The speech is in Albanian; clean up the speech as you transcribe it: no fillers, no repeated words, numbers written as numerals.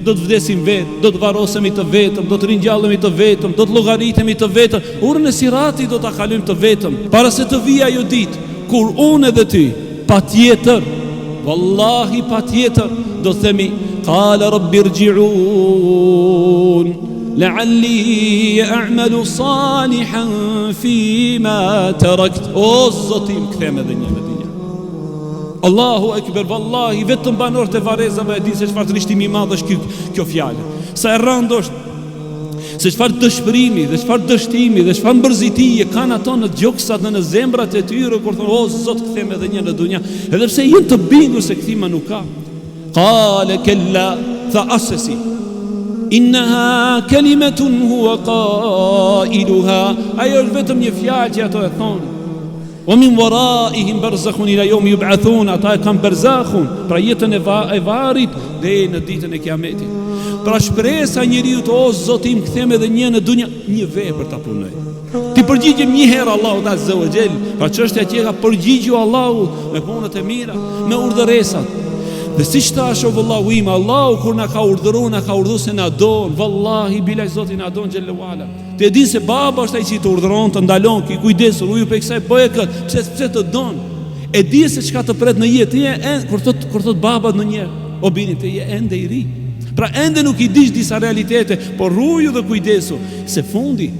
Do të vdesim vetë, do të varrosemi të vetëm, do të ringjallemi të vetëm, do të llogaritemi të vetëm, urën e Siratit do ta kalojmë të vetëm. Para se të vijë ajo ditë kur unë edhe ty, patjetër, wallahi patjetër, do të themi qala rabbi irji'un la'alli a'malu salihan fima tarakt. O Zotim, kthem edhe një herë. Allahu ekber, vallahi, vetëm banorët e Varrezave e dinë se çfarë trishtimi i madh është kjo fjalë. Sa e rëndë është, se çfarë dëshpërimi dhe çfarë dështimi dhe çfarë mbërzitije kanë ato në gjoksat në zemrat e tyre kur thonë o Zot, kthem edhe një në dunja, edhe pse janë të bindur se kthima nuk ka. Qala kalla, tha asesi, innaha kalimatun huwa qailuha, ajo është vetëm një fjalë që ato e thonë. O min waraihim barzakhun ila yawmi yub'athun, ata e kanë barzakhun, pra jetën e varrit deri në ditën e Kiametit. Pra shpresa njeriu o Zotim, kthem edhe një në dunja, një vepër ta punoj. Ti përgjigjem një herë Allahut Azza wa Jall, pra çështja që ka përgjigju Allahut me punët e mira, me urdhëresat. Dhe siç thash o vallahu im, Allahu kur na ka urdhëruar se na don, vallahi bilaj Zoti na don xhallahu ala. Ti e din se baba është ai që të urdhëron, të ndalon, ki kujdesur, uju për kësaj bëje kët, pse të don. E di se çka të pret në jetë, kur thot baba ndonjëherë, o bini te je ende i ri. Pra ende nuk i dish disa realitete, por ruju dhe kujdesu, se fundi